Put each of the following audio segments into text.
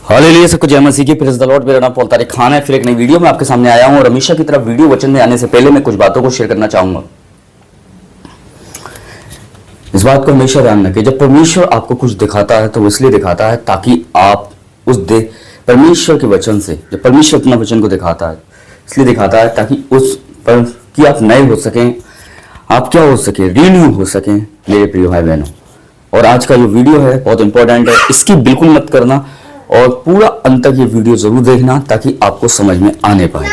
Hallelujah से कुछ जय मसीह की प्रेज़ द लॉर्ड। मेरा नाम पॉल तारिक खान है। फिर एक नई वीडियो में आपके सामने आया हूं और हमेशा की तरफ वीडियो वचन में आने से पहले मैं कुछ बातों को शेयर करना चाहूंगा। इस बात को हमेशा ध्यान रखें, जब परमेश्वर आपको कुछ दिखाता है तो वो इसलिए दिखाता है ताकि आप उस परमेश्वर के वचन से, जब परमेश्वर अपना वचन को दिखाता है इसलिए दिखाता है ताकि उस पर कि आप नए हो सकें, आप क्या हो सके, रिन्यू हो सकें मेरे प्रिय भाई बहनों। और आज का जो वीडियो है बहुत इंपॉर्टेंट है, इसकी बिल्कुल मत करना और पूरा अंत तक ये वीडियो जरूर देखना ताकि आपको समझ में आने पाए।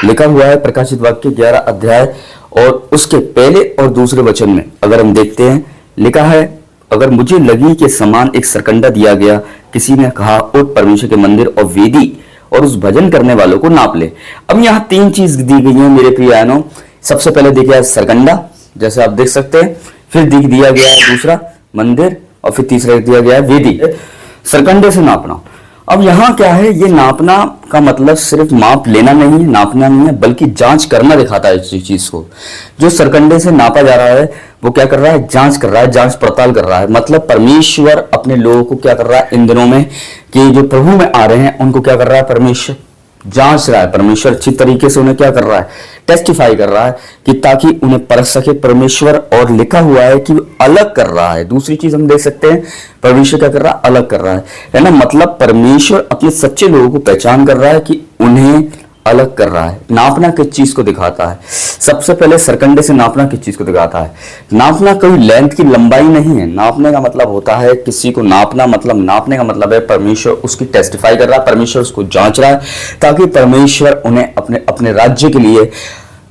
लिखा हुआ है प्रकाशित वाक्य 11 अध्याय और उसके पहले और दूसरे वचन में अगर हम देखते हैं, लिखा है, अगर मुझे लगी के समान एक सरकंडा दिया गया, किसी ने कहा उठ परमेश्वर के मंदिर और वेदी और उस भजन करने वालों को नाप ले। अब यहाँ तीन चीज दी गई है मेरे प्रिय बहनों। सबसे पहले देखिए सरकंडा, जैसे आप देख सकते हैं, फिर दिया गया है दूसरा मंदिर और फिर तीसरा दिया गया है वेदी। सरकंडे से नापना। अब यहाँ क्या है, ये नापना का मतलब सिर्फ माप लेना नहीं है, नापना नहीं है, बल्कि जांच करना दिखाता है इस चीज को। जो सरकंडे से नापा जा रहा है वो क्या कर रहा है, जांच कर रहा है, जांच पड़ताल कर रहा है। मतलब परमेश्वर अपने लोगों को क्या कर रहा है इन दिनों में कि जो प्रभु में आ रहे हैं उनको क्या कर रहा है, परमेश्वर जांच रहा है। परमेश्वर अच्छी तरीके से उन्हें क्या कर रहा है, टेस्टिफाई कर रहा है कि ताकि उन्हें परख सके परमेश्वर। और लिखा हुआ है कि अलग कर रहा है। दूसरी चीज हम देख सकते हैं, परमेश्वर क्या कर रहा है, अलग कर रहा है ना। मतलब परमेश्वर अपने सच्चे लोगों को पहचान कर रहा है कि उन्हें अलग कर रहा है। नापना किस चीज को दिखाता है, सबसे पहले सरकंडे से नापना किस चीज को दिखाता है। नापना कोई लेंथ की लंबाई नहीं है। नापने का मतलब होता है किसी को नापना, मतलब नापने का मतलब है परमेश्वर उसकी टेस्टिफाई कर रहा है, परमेश्वर उसको जांच रहा है ताकि परमेश्वर उन्हें अपने अपने राज्य के लिए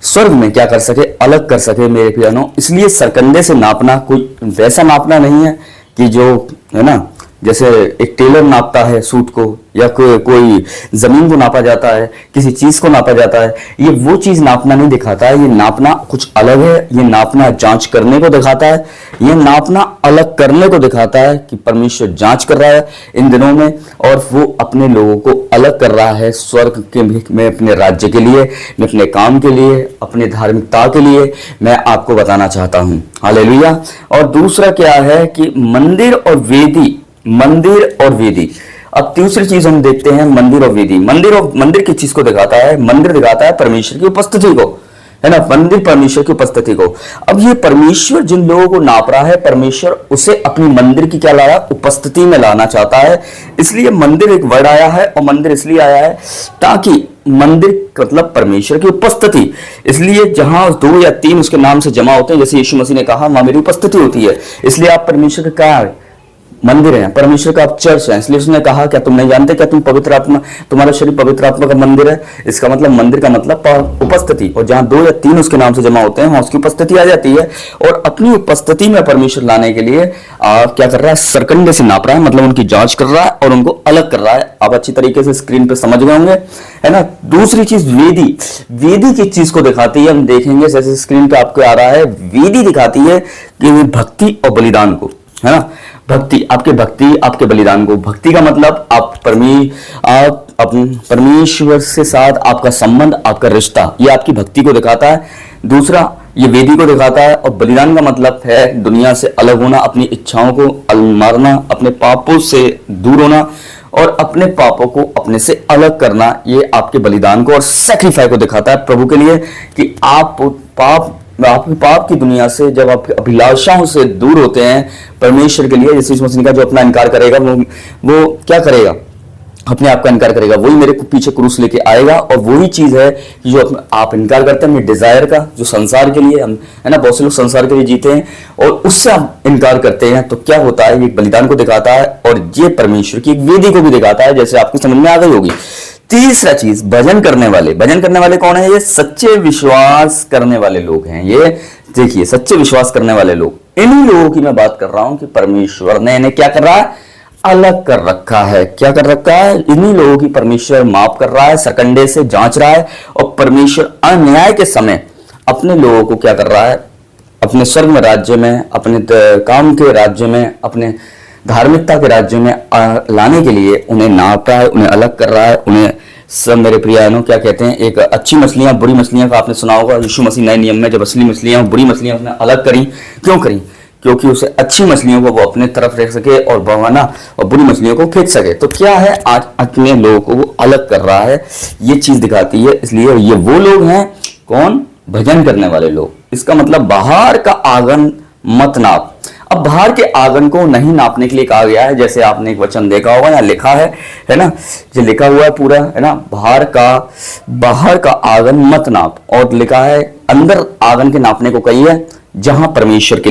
स्वर्ग में क्या कर सके, अलग कर सके मेरे प्रियजनों। इसलिए सरकंडे से नापना कोई वैसा नापना नहीं है कि जो है ना, जैसे एक टेलर नापता है सूट को, या कोई जमीन को नापा जाता है, किसी चीज को नापा जाता है। ये वो चीज नापना नहीं दिखाता है। ये नापना कुछ अलग है। ये नापना जांच करने को दिखाता है। ये नापना अलग करने को दिखाता है कि परमेश्वर जांच कर रहा है इन दिनों में और वो अपने लोगों को अलग कर रहा है स्वर्ग के में, अपने राज्य के लिए, अपने काम के लिए, अपने धार्मिकता के लिए। मैं आपको बताना चाहता हूं। हालेलुया। और दूसरा क्या है कि मंदिर और वेदी, मंदिर और वेदी। अब तीसरी चीज हम देखते हैं, मंदिर और वेदी। मंदिर किस चीज को दिखाता है, मंदिर दिखाता है परमेश्वर की उपस्थिति को, है ना। मंदिर परमेश्वर की उपस्थिति को। अब ये परमेश्वर जिन लोगों को नाप रहा है, परमेश्वर उसे अपनी मंदिर की क्या ला रहा है, उपस्थिति में लाना चाहता है। इसलिए मंदिर एक वर्ड आया है और मंदिर इसलिए आया है ताकि मंदिर मतलब परमेश्वर की उपस्थिति। इसलिए जहां 2 या 3 उसके नाम से जमा होते हैं, जैसे यीशु मसीह ने कहा वहां मेरी उपस्थिति होती है। इसलिए आप परमेश्वर का क्या है, मंदिर है, परमेश्वर का आप चर्च है। इसलिए उसने कहा क्या तुम नहीं जानते क्या तुम पवित्र आत्मा, तुम्हारा शरीर पवित्र आत्मा का मंदिर है। इसका मतलब मंदिर का मतलब उपस्थिति। और जहां 2 या 3 उसके नाम से जमा होते हैं वहां उसकी उपस्थिति आ जाती है। और अपनी उपस्थिति में परमेश्वर लाने के लिए क्या कर रहा है, सरकंडे से नाप रहा है, मतलब उनकी जांच कर रहा है और उनको अलग कर रहा है। आप अच्छी तरीके से स्क्रीन पे समझ गए होंगे, है ना। दूसरी चीज वेदी। वेदी किस चीज को दिखाती है हम देखेंगे, जैसे स्क्रीन पे आपको आ रहा है। वेदी दिखाती है कि भक्ति और बलिदान को, है ना। भक्ति, आपके बलिदान को। भक्ति का मतलब आप परमेश्वर से साथ आपका संबंध, आपका रिश्ता, ये आपकी भक्ति को दिखाता है। दूसरा ये वेदी को दिखाता है। और बलिदान का मतलब है दुनिया से अलग होना, अपनी इच्छाओं को मारना, अपने पापों से दूर होना और अपने पापों को अपने से अलग करना। ये आपके बलिदान को और सैक्रिफाई को दिखाता है प्रभु के लिए कि आप पाप की दुनिया से जब आप अभिलाषाओं से दूर होते हैं परमेश्वर के लिए, जैसे यीशु मसीह का जो अपना इनकार करेगा वो क्या करेगा, अपने आप का इनकार करेगा, वही मेरे को पीछे क्रूस लेके आएगा। और वही चीज है कि जो आप इनकार करते हैं अपने डिजायर का, जो संसार के लिए हम, है ना, बहुत से लोग संसार के लिए जीते हैं और उससे आप इनकार करते हैं, तो क्या होता है, ये बलिदान को दिखाता है और ये परमेश्वर की एक वेदी को भी दिखाता है, जैसे आपको समझ में आ गई होगी। तीसरा चीज भजन करने वाले। भजन करने वाले कौन है, ये सच्चे विश्वास करने वाले लोग हैं। ये देखिए सच्चे विश्वास करने वाले लोग, इन्हीं लोगों की मैं बात कर रहा हूं कि परमेश्वर ने इन्हें क्या कर रहा है, अलग कर रखा है। क्या कर रखा है, इन्हीं लोगों की परमेश्वर माफ कर रहा है, सरकंडे से जांच रहा है। और परमेश्वर अन्याय के समय अपने लोगों को क्या कर रहा है, अपने स्वर्ग में राज्य में, अपने काम के राज्य में, अपने धार्मिकता के राज्य में लाने के लिए उन्हें नाप रहा है, उन्हें अलग कर रहा है। उन्हें सब मेरे प्रियानों क्या कहते हैं, एक अच्छी मछलियां बुरी मछलियां का आपने सुना होगा। यीशु मसीह नए नियम में जब असली मछलियां बुरी मछलियां उसने अलग करी, क्यों करी, क्योंकि उसे अच्छी मछलियों को वो अपने तरफ रख सके और बहाना और बुरी मछलियों को फेंक सके। तो क्या है, आज अपने लोगों को वो अलग कर रहा है, ये चीज दिखाती है। इसलिए ये वो लोग हैं, कौन, भजन करने वाले लोग। इसका मतलब बाहर का आंगन मत नाप। अब बाहर के आंगन को नहीं नापने के लिए कहा गया है, जैसे आपने एक वचन देखा होगा या लिखा है ना, जो लिखा हुआ है पूरा, है ना, बाहर का आंगन मत नाप। और लिखा है अंदर आंगन के नापने को कही है, जहां परमेश्वर के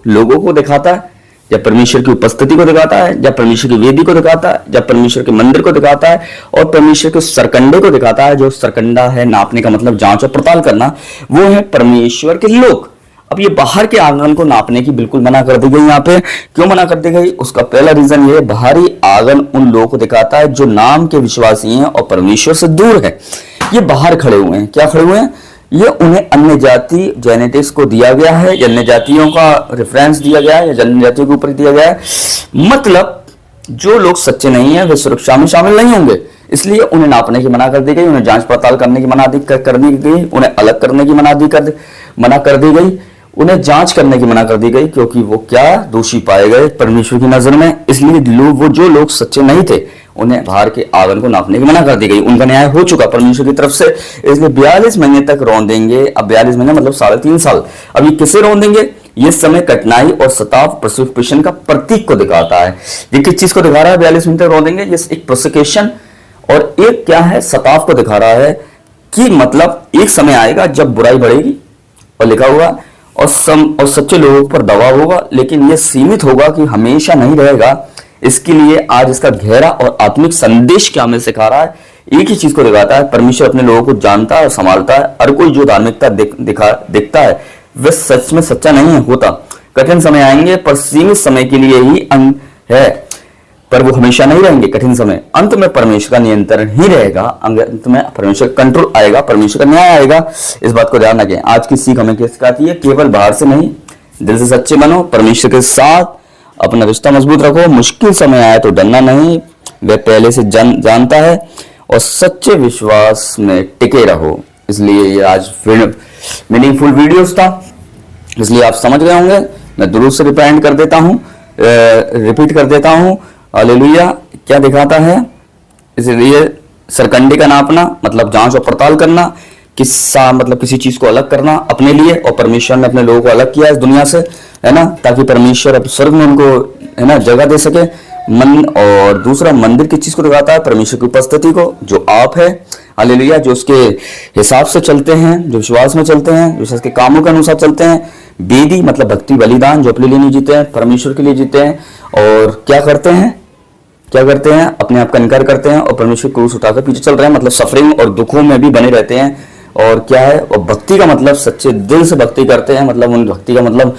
लोगों को दिखाता है, या परमेश्वर की उपस्थिति को दिखाता है, या परमेश्वर की वेदी को दिखाता है, या परमेश्वर के मंदिर को दिखाता है, और परमेश्वर के सरकंडे को दिखाता है। जो सरकंडा है, नापने का मतलब जांच और पड़ताल करना, वो है परमेश्वर के लोग। अब ये बाहर के आंगन को नापने की बिल्कुल मना कर दी गई। यहाँ पे क्यों मना कर दी गई? उसका पहला रीजन ये, बाहरी आंगन उन लोगों को दिखाता है जो नाम के विश्वासी हैं और परमेश्वर से दूर है। ये बाहर खड़े हुए हैं। क्या खड़े हुए हैं? ये उन्हें अन्य जाति जेनेटिक्स को दिया गया है, या अन्य जातियों का रेफरेंस दिया गया है, या अन्य जातियों के ऊपर दिया गया है। मतलब जो लोग सच्चे नहीं है वे सुरक्षा में शामिल नहीं होंगे, इसलिए उन्हें नापने की मना कर दी गई, उन्हें जांच पड़ताल करने की मना कर दी गई, उन्हें अलग करने की मना कर दी गई, उन्हें जांच करने की मना कर दी गई, क्योंकि वो क्या, दोषी पाए गए परमेश्वर की नजर में। इसलिए जो लोग सच्चे नहीं थे, उन्हें बाहर के आंगन को नापने की मना कर दी गई। उनका न्याय हो चुका परमेश्वर की तरफ से, इसलिए 42 महीने तक रौंदेंगे। अब 42 महीने मतलब 3.5 साल। अब ये किसे रौंदेंगे? ये समय कठिनाई और सताव प्रोसिक्यूशन का प्रतीक को दिखाता है। ये किस चीज को दिखा रहा है? 42 महीने तक रौंदेंगे, ये एक प्रोसिक्यूशन और एक क्या है, सताव को दिखा रहा है। कि मतलब एक समय आएगा जब बुराई बढ़ेगी, और लिखा हुआ, और सच्चे लोगों पर दबाव होगा, लेकिन यह सीमित होगा कि हमेशा नहीं रहेगा। इसके लिए आज इसका गहरा और आत्मिक संदेश क्या हमें सिखा रहा है? एक ही चीज को दिखाता है, परमेश्वर अपने लोगों को जानता है और संभालता है। हर कोई जो धार्मिकता दिखता है वह सच में सच्चा नहीं होता। कठिन समय आएंगे, पर सीमित समय के लिए ही है, पर वो हमेशा नहीं रहेंगे। कठिन समय, अंत में परमेश्वर का नियंत्रण ही रहेगा, अंत में परमेश्वर का कंट्रोल आएगा, परमेश्वर का न्याय आएगा। इस बात को ध्यान रखें। आज की सीख हमें क्या सिखाती है? केवल बाहर से नहीं, दिल से सच्चे बनो, परमेश्वर के साथ अपना रिश्ता मजबूत रखो। मुश्किल समय आए तो डरना नहीं, वह पहले से जानता है, और सच्चे विश्वास में टिके रहो। इसलिए ये आज मीनिंगफुल वीडियोस था, इसलिए आप समझ गए होंगे। मैं दुरूद से रिपीट कर देता हूं। हालेलुया। क्या दिखाता है? इसलिए सरकंडे का नापना मतलब जांच और पड़ताल करना, किस्सा मतलब किसी चीज को अलग करना अपने लिए, और परमेश्वर ने अपने लोगों को अलग किया इस दुनिया से, है ना, ताकि परमेश्वर अब स्वर्ग में उनको, है ना, जगह दे सके। और दूसरा मंदिर किस चीज को दिखाता है? परमेश्वर की उपस्थिति को, जो आप है, हालेलुया, जो उसके हिसाब से चलते हैं, जो विश्वास में चलते हैं, जो उसके कामों के अनुसार चलते हैं। वेदी मतलब भक्ति बलिदान, जो अपने लिए नहीं जीते हैं, परमेश्वर के लिए जीते हैं। और क्या करते हैं? अपने आप का इनकार करते हैं और परमेश्वर क्रूस उठाकर पीछे चल रहे हैं, मतलब सफरिंग और दुखों में भी बने रहते हैं। और क्या है? और भक्ति का मतलब सच्चे दिल से भक्ति करते हैं, मतलब उन भक्ति का मतलब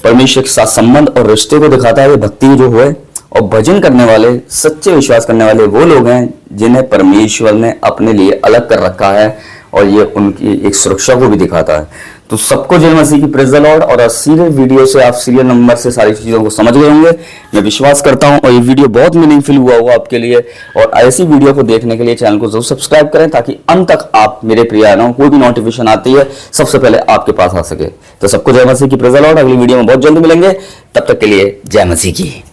परमेश्वर के साथ संबंध और रिश्ते को दिखाता है ये भक्ति जो है। और भजन करने वाले, सच्चे विश्वास करने वाले वो लोग हैं जिन्हें परमेश्वर ने अपने लिए अलग कर रखा है, और ये उनकी एक सुरक्षा को भी दिखाता है। तो सबको जय मसीह की, प्रेज द लॉर्ड। और सीरियल वीडियो से आप सीरियल नंबर से सारी चीजों को समझ गए होंगे, मैं विश्वास करता हूं। और ये वीडियो बहुत मीनिंगफुल हुआ होगा आपके लिए। और ऐसी वीडियो को देखने के लिए चैनल को जरूर सब्सक्राइब करें, ताकि अंत तक आप मेरे प्रिय आना कोई भी नोटिफिकेशन आती है सबसे पहले आपके पास आ सके। तो सबको जय मसीह की, प्रेज द लॉर्ड। अगली वीडियो में बहुत जल्दी मिलेंगे, तब तक के लिए जय मसीह की।